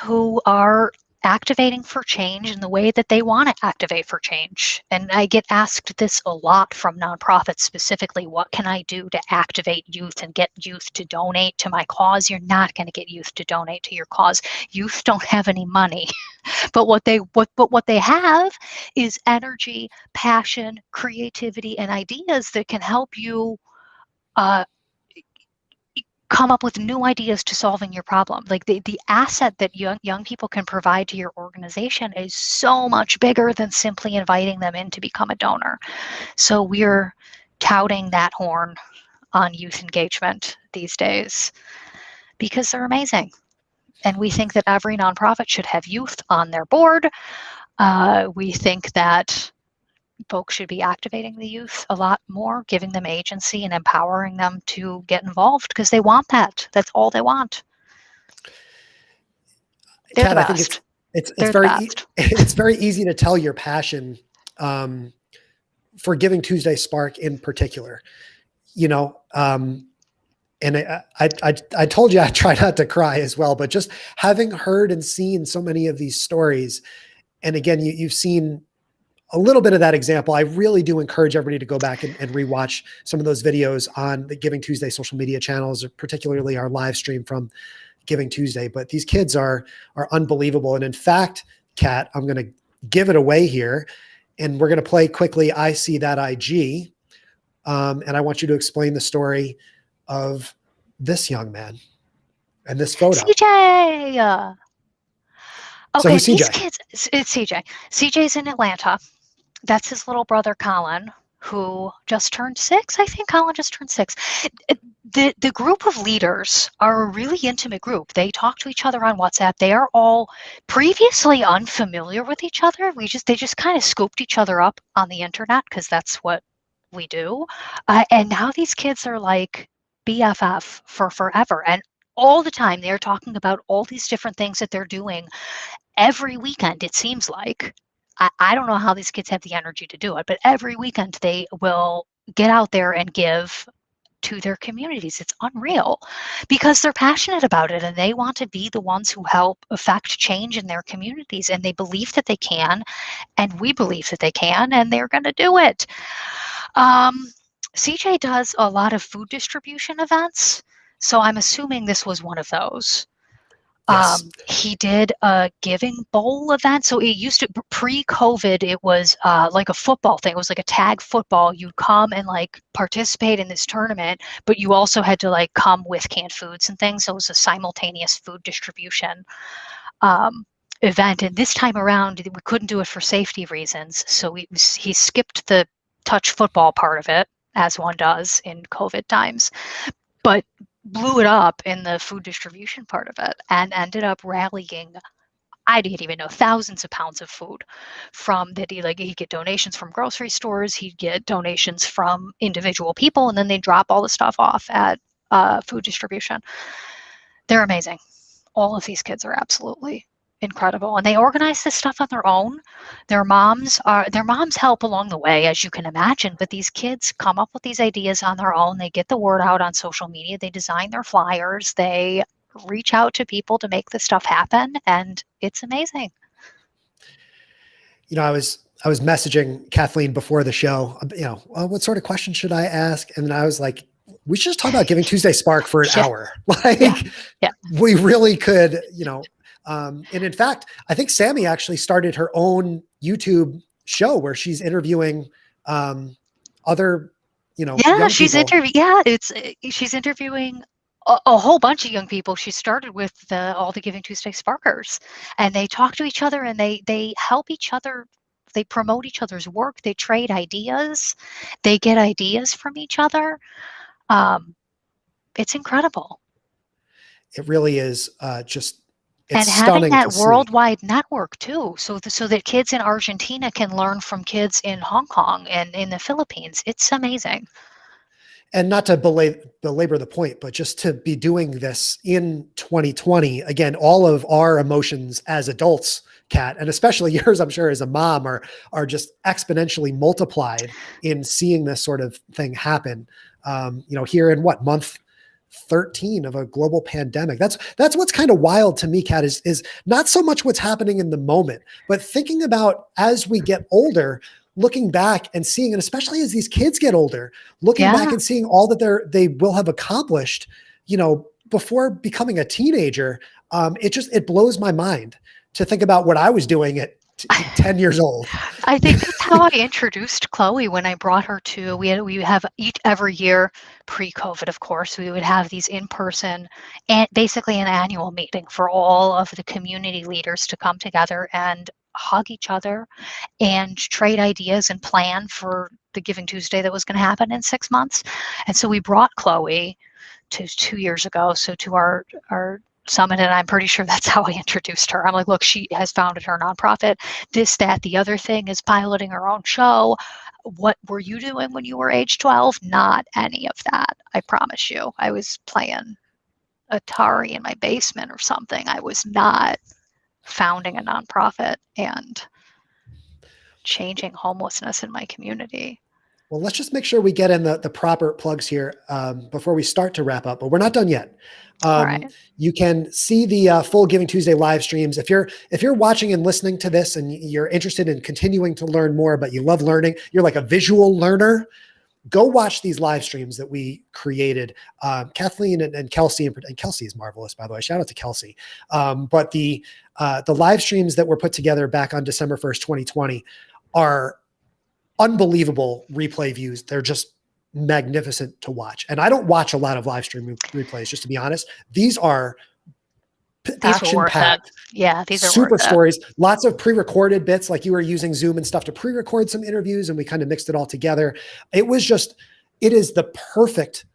Speaker 3: who are activating for change in the way that they want to activate for change. And I get asked this a lot from nonprofits specifically, what can I do to activate youth and get youth to donate to my cause? You're not going to get youth to donate to your cause. Youth don't have any money. But what they have is energy, passion, creativity, and ideas that can help you come up with new ideas to solving your problem. Like the asset that young people can provide to your organization is so much bigger than simply inviting them in to become a donor. So we're touting that horn on youth engagement these days because they're amazing. And we think that every nonprofit should have youth on their board. We think that folks should be activating the youth a lot more, giving them agency and empowering them to get involved because they want that. That's all they want. They're
Speaker 1: Kat,
Speaker 3: the
Speaker 1: I think
Speaker 3: best.
Speaker 1: it's very easy to tell your passion for Giving Tuesday Spark in particular. You know, and I told you I try not to cry as well, but just having heard and seen so many of these stories, and again, you've seen a little bit of that example. I really do encourage everybody to go back and rewatch some of those videos on the Giving Tuesday social media channels, particularly our live stream from Giving Tuesday. But these kids are unbelievable. And in fact, Kat, I'm going to give it away here, and we're going to play quickly I See That IG. And I want you to explain the story of this young man and this photo.
Speaker 3: CJ! Okay,
Speaker 1: So who's CJ?
Speaker 3: These kids, it's CJ. CJ's in Atlanta. That's his little brother, Colin, who just turned 6. I think Colin just turned 6. The group of leaders are a really intimate group. They talk to each other on WhatsApp. They are all previously unfamiliar with each other. They just kind of scooped each other up on the internet because that's what we do. And now these kids are like BFF for forever. And all the time they're talking about all these different things that they're doing every weekend, it seems like. I don't know how these kids have the energy to do it, but every weekend they will get out there and give to their communities. It's unreal because they're passionate about it and they want to be the ones who help affect change in their communities, and they believe that they can, and we believe that they can, and they're going to do it. CJ does a lot of food distribution events, so I'm assuming this was one of those.
Speaker 1: Yes.
Speaker 3: He did a giving bowl event. So it used to, pre-COVID, it was like a football thing. It was like a tag football. You'd come and like participate in this tournament, but you also had to like come with canned foods and things. So it was a simultaneous food distribution event. And this time around, we couldn't do it for safety reasons. So he skipped the touch football part of it, as one does in COVID times, but blew it up in the food distribution part of it and ended up rallying I didn't even know, thousands of pounds of food from that. He'd get donations from grocery stores, he'd get donations from individual people, and then they drop all the stuff off at food distribution. They're amazing. All of these kids are absolutely incredible, and they organize this stuff on their own. Their moms help along the way, as you can imagine, but these kids come up with these ideas on their own. They get the word out on social media, they design their flyers, they reach out to people to make this stuff happen, and it's amazing.
Speaker 1: I was messaging Kathleen before the show, what sort of question should I ask? And then I was like, we should just talk about Giving Tuesday Spark for an hour. We really could, and in fact, I think Sammy actually started her own YouTube show where she's interviewing other, young
Speaker 3: she's she's interviewing a whole bunch of young people. She started with all the Giving Tuesday Sparkers, and they talk to each other, and they help each other. They promote each other's work. They trade ideas. They get ideas from each other. It's incredible.
Speaker 1: It really is just.
Speaker 3: And having that worldwide network too, so that kids in Argentina can learn from kids in Hong Kong and in the Philippines. It's amazing.
Speaker 1: And not to belabor the point, but just to be doing this in 2020, again, all of our emotions as adults, Kat, and especially yours, I'm sure, as a mom, are just exponentially multiplied in seeing this sort of thing happen. Here in month 13 of a global pandemic. That's what's kind of wild to me, Kat, is not so much what's happening in the moment, but thinking about as we get older, looking back and seeing, and especially as these kids get older, looking back and seeing all that they will have accomplished, before becoming a teenager. It blows my mind to think about what I was doing at 10 years old.
Speaker 3: I think that's how I introduced Chloe when I brought her to, we have every year, pre-COVID, of course, we would have these in-person and basically an annual meeting for all of the community leaders to come together and hug each other and trade ideas and plan for the Giving Tuesday that was going to happen in 6 months. And so we brought Chloe to 2 years ago, to our summit, and I'm pretty sure that's how I introduced her. I'm like, look, she has founded her nonprofit. This, that, the other thing is piloting her own show. What were you doing when you were age 12? Not any of that. I promise you. I was playing Atari in my basement or something. I was not founding a nonprofit and changing homelessness in my community.
Speaker 1: Well, let's just make sure we get in the proper plugs here before we start to wrap up, but we're not done yet.
Speaker 3: All right.
Speaker 1: You can see the full Giving Tuesday live streams. If you're watching and listening to this and you're interested in continuing to learn more, but you love learning, you're like a visual learner, go watch these live streams that we created. Kathleen and Kelsey, and Kelsey is marvelous, by the way. Shout out to Kelsey. But the live streams that were put together back on December 1st, 2020 are unbelievable replay views. They're just magnificent to watch. And I don't watch a lot of live stream replays, just to be honest. These are action-packed.
Speaker 3: Yeah, these are
Speaker 1: super stories. Lots of pre-recorded bits, like you were using Zoom and stuff to pre-record some interviews, and we kind of mixed it all together. It is the perfect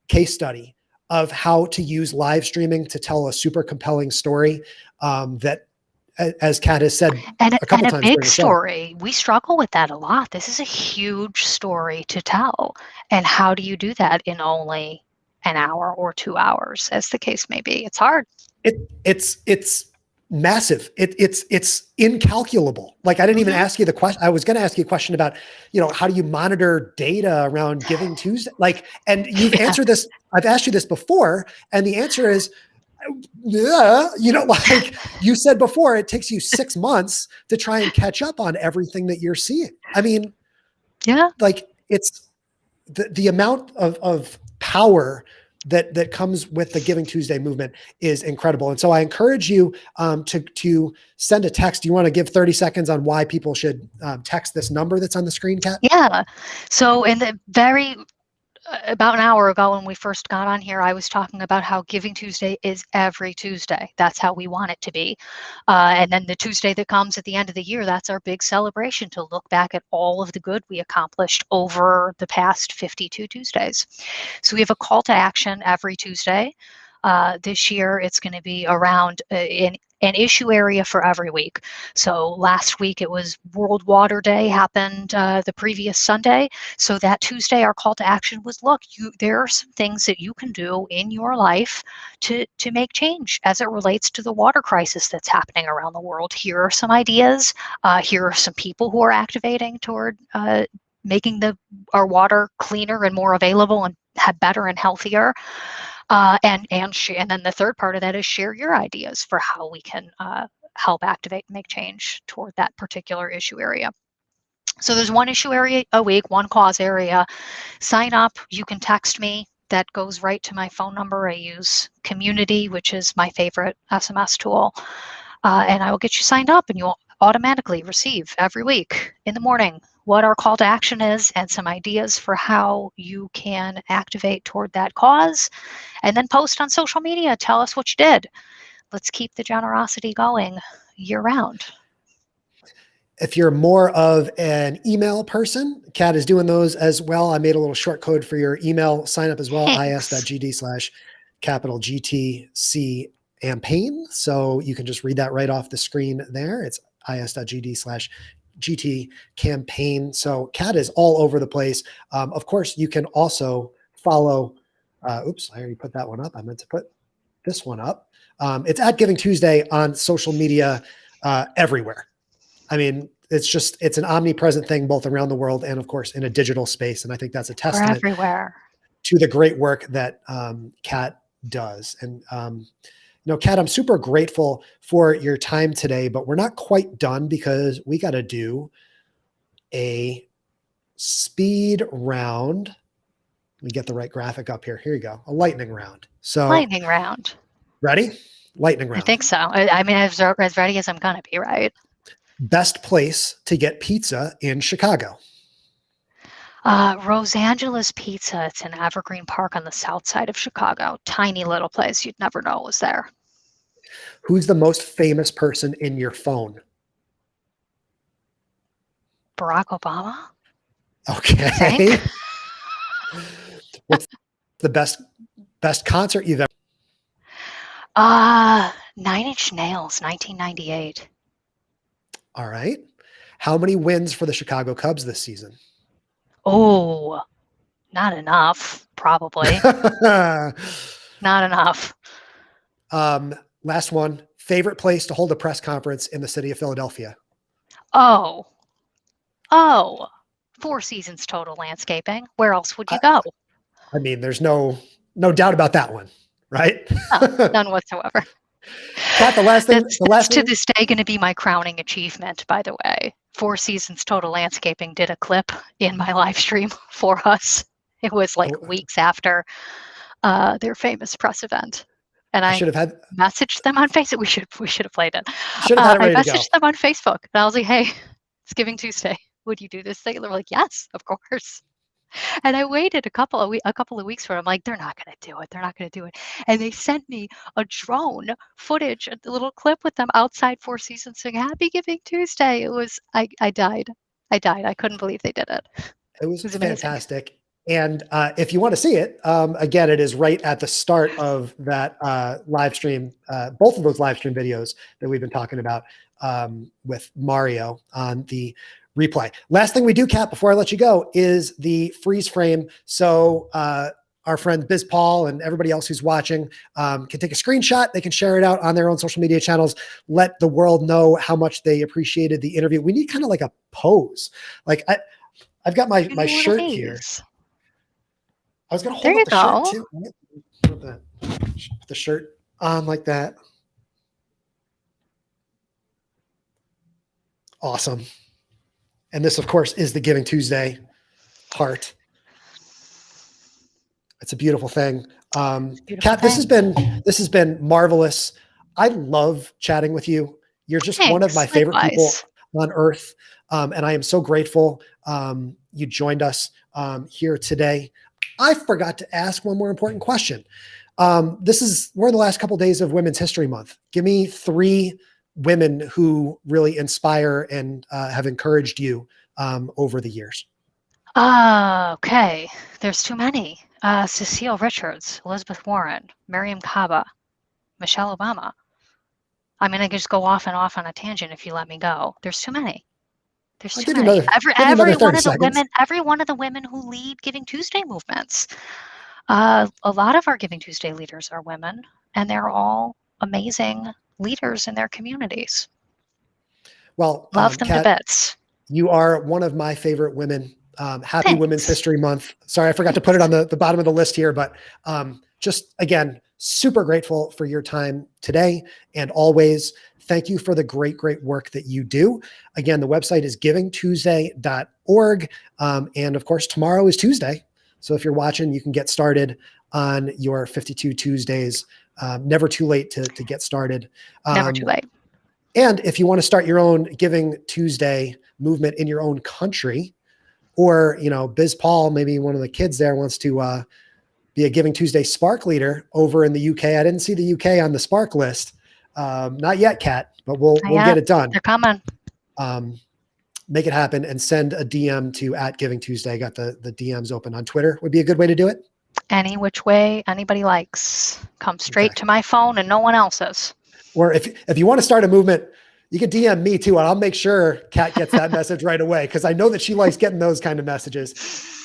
Speaker 1: case study of how to use live streaming to tell a super compelling story that, as Kat has said, a couple times,
Speaker 3: big story. We struggle with that a lot. This is a huge story to tell. And how do you do that in only an hour or 2 hours, as the case may be? It's hard.
Speaker 1: It's massive. It's incalculable. Like, I didn't even ask you the question. I was going to ask you a question about, how do you monitor data around Giving Tuesday? And you've answered this. I've asked you this before, and the answer is, like you said before, it takes you 6 months to try and catch up on everything that you're seeing. I mean, like, it's the amount of power that comes with the Giving Tuesday movement is incredible. And so I encourage you to send a text. Do you want to give 30 seconds on why people should text this number that's on the screen, Kat?
Speaker 3: Yeah. So about an hour ago when we first got on here, I was talking about how Giving Tuesday is every Tuesday. That's how we want it to be. And then the Tuesday that comes at the end of the year, that's our big celebration, to look back at all of the good we accomplished over the past 52 Tuesdays. So we have a call to action every Tuesday. This year, it's going to be around an issue area for every week. So last week it was World Water Day, happened the previous Sunday. So that Tuesday our call to action was, look, there are some things that you can do in your life to make change as it relates to the water crisis that's happening around the world. Here are some ideas. Here are some people who are activating toward making our water cleaner and more available and better and healthier. And then the third part of that is share your ideas for how we can help activate and make change toward that particular issue area. So there's one issue area a week, one cause area. Sign up. You can text me. That goes right to my phone number. I use Community, which is my favorite SMS tool. And I will get you signed up, and you'll automatically receive every week in the morning what our call to action is and some ideas for how you can activate toward that cause, and then post on social media. Tell us what you did. Let's keep the generosity going year round.
Speaker 1: If you're more of an email person, Kat is doing those as well. I made a little short code for your email sign up as well, is.gd/GTC campaign. So you can just read that right off the screen there. It's is.gd/GT campaign. So Kat is all over the place. Of course, you can also follow, oops, I already put that one up. I meant to put this one up. It's at Giving Tuesday on social media everywhere. I mean, it's an omnipresent thing, both around the world and of course in a digital space. And I think that's a testament to the great work that Kat does. And, Kat, I'm super grateful for your time today, but we're not quite done because we got to do a speed round. Let me get the right graphic up here. Here you go. A lightning round. So
Speaker 3: lightning round.
Speaker 1: Ready? Lightning round.
Speaker 3: I think so. I mean, as ready as I'm going to be, right?
Speaker 1: Best place to get pizza in Chicago.
Speaker 3: Rosangela's Pizza. It's in Evergreen Park on the south side of Chicago. Tiny little place. You'd never know it was there.
Speaker 1: Who's the most famous person in your phone?
Speaker 3: Barack Obama.
Speaker 1: Okay. What's the best concert you've ever?
Speaker 3: 9 Inch Nails, 1998.
Speaker 1: All right. How many wins for the Chicago Cubs this season?
Speaker 3: Oh, not enough, probably. Not enough.
Speaker 1: Last one. Favorite place to hold a press conference in the city of Philadelphia?
Speaker 3: Oh, Four Seasons Total Landscaping. Where else would you go?
Speaker 1: I mean, there's no doubt about that one, right?
Speaker 3: No, none whatsoever.
Speaker 1: Kat, the last thing
Speaker 3: to this day going to be my crowning achievement, by the way. Four Seasons Total Landscaping did a clip in my live stream for us. It was like weeks after their famous press event. And I should have messaged them on Facebook. We should have played it. I messaged them on Facebook and I was like, hey, it's Giving Tuesday. Would you do this thing? And they were like, yes, of course. And I waited a couple of weeks for it. I'm like, they're not going to do it. They're not going to do it. And they sent me a drone footage, a little clip with them outside Four Seasons saying, Happy Giving Tuesday. It was, I died. I couldn't believe they did it.
Speaker 1: It was fantastic. And if you want to see it, again, it is right at the start of that live stream, both of those live stream videos that we've been talking about with Mario on the replay. Last thing we do, Kat, before I let you go, is the freeze frame. So our friend Biz Paul and everybody else who's watching can take a screenshot. They can share it out on their own social media channels. Let the world know how much they appreciated the interview. We need kind of like a pose. Like I've got my shirt here. I was going to hold up the shirt too. Put the shirt on like that. Awesome. And this, of course, is the Giving Tuesday heart. It's a beautiful thing. Kat, this has been marvelous. I love chatting with you. You're just one of my favorite people on earth. And I am so grateful you joined us here today. I forgot to ask one more important question. We're in the last couple of days of Women's History Month. Give me 3 women who really inspire and have encouraged you over the years.
Speaker 3: Okay. There's too many. Cecile Richards, Elizabeth Warren, Miriam Kaba, Michelle Obama. I mean, I could just go off and off on a tangent if you let me go. There's too many. There's
Speaker 1: I'll
Speaker 3: too
Speaker 1: give you
Speaker 3: many.
Speaker 1: another, give you another 30 seconds.
Speaker 3: Every one of the women who lead Giving Tuesday movements. A lot of our Giving Tuesday leaders are women, and they're all amazing leaders in their communities.
Speaker 1: Well,
Speaker 3: Love them to
Speaker 1: Kat,
Speaker 3: bits.
Speaker 1: you are one of my favorite women. Happy
Speaker 3: Thanks.
Speaker 1: Women's History Month. Sorry, I forgot to put it on the bottom of the list here, but just again, super grateful for your time today and always. Thank you for the great, great work that you do. Again, the website is givingtuesday.org. And of course, tomorrow is Tuesday. So if you're watching, you can get started on your 52 Tuesdays. Never too late to get started.
Speaker 3: Never too late.
Speaker 1: And if you want to start your own Giving Tuesday movement in your own country, or, Biz Paul, maybe one of the kids there wants to be a Giving Tuesday Spark leader over in the UK. I didn't see the UK on the Spark list. Not yet, Kat, but we'll get it done.
Speaker 3: They're coming.
Speaker 1: Make it happen and send a DM to @GivingTuesday. I got the DMs open on Twitter. Would be a good way to do it.
Speaker 3: Any which way anybody likes. Come straight to my phone and no one else's.
Speaker 1: Or if you want to start a movement, you can DM me too, and I'll make sure Kat gets that message right away, because I know that she likes getting those kind of messages.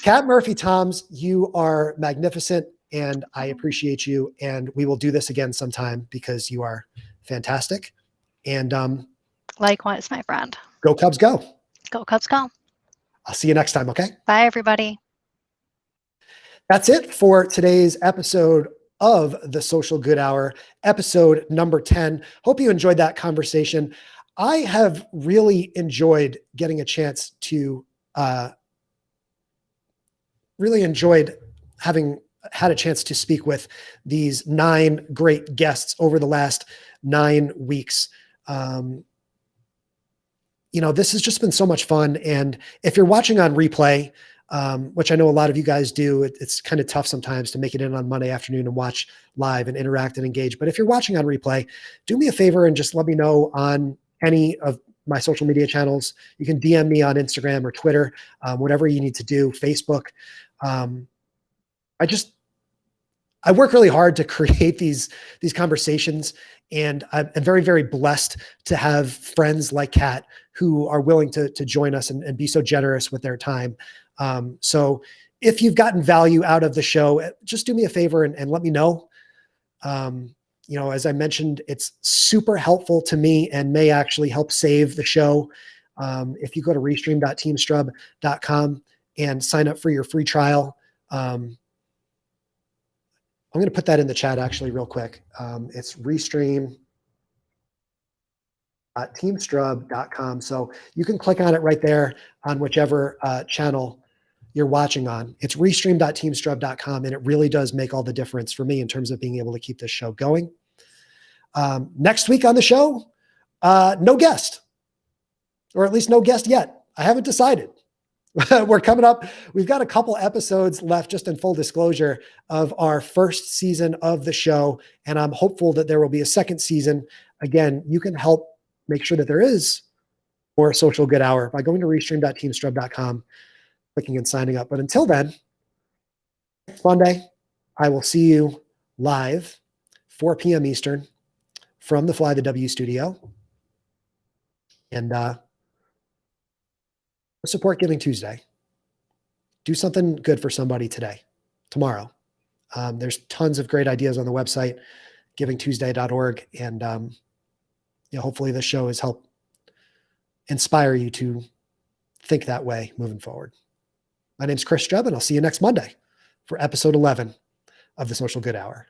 Speaker 1: Kat Murphy-Toms, you are magnificent, and I appreciate you, and we will do this again sometime because you are fantastic. And
Speaker 3: likewise, my friend.
Speaker 1: Go Cubs, go.
Speaker 3: Go Cubs, go.
Speaker 1: I'll see you next time, okay?
Speaker 3: Bye, everybody.
Speaker 1: That's it for today's episode of the Social Good Hour, episode number 10. Hope you enjoyed that conversation. I have really enjoyed getting a chance to, really enjoyed having had a chance to speak with these 9 great guests over the last 9 weeks. This has just been so much fun. And if you're watching on replay, which I know a lot of you guys do, it's kind of tough sometimes to make it in on Monday afternoon and watch live and interact and engage. But if you're watching on replay, do me a favor and just let me know on any of my social media channels. You can DM me on Instagram or Twitter, whatever you need to do, Facebook. I work really hard to create these conversations, and I'm very, very blessed to have friends like Kat who are willing to join us and be so generous with their time. So if you've gotten value out of the show, just do me a favor and let me know. As I mentioned, it's super helpful to me and may actually help save the show. If you go to restream.teamstrub.com and sign up for your free trial, I'm going to put that in the chat actually real quick. It's restream.teamstrub.com. So you can click on it right there on whichever channel you're watching on. It's restream.teamstrub.com, and it really does make all the difference for me in terms of being able to keep this show going. Next week on the show, no guest, or at least no guest yet. I haven't decided. We're coming up. We've got a couple episodes left, just in full disclosure, of our first season of the show. And I'm hopeful that there will be a second season. Again, you can help make sure that there is more Social Good Hour by going to restream.teamstrub.com, clicking and signing up. But until then, next Monday, I will see you live, 4 p.m. Eastern, from the Fly the W studio. And support Giving Tuesday. Do something good for somebody today, tomorrow. There's tons of great ideas on the website, givingtuesday.org. And hopefully this show has helped inspire you to think that way moving forward. My name's Chris Strubb, and I'll see you next Monday for episode 11 of the Social Good Hour.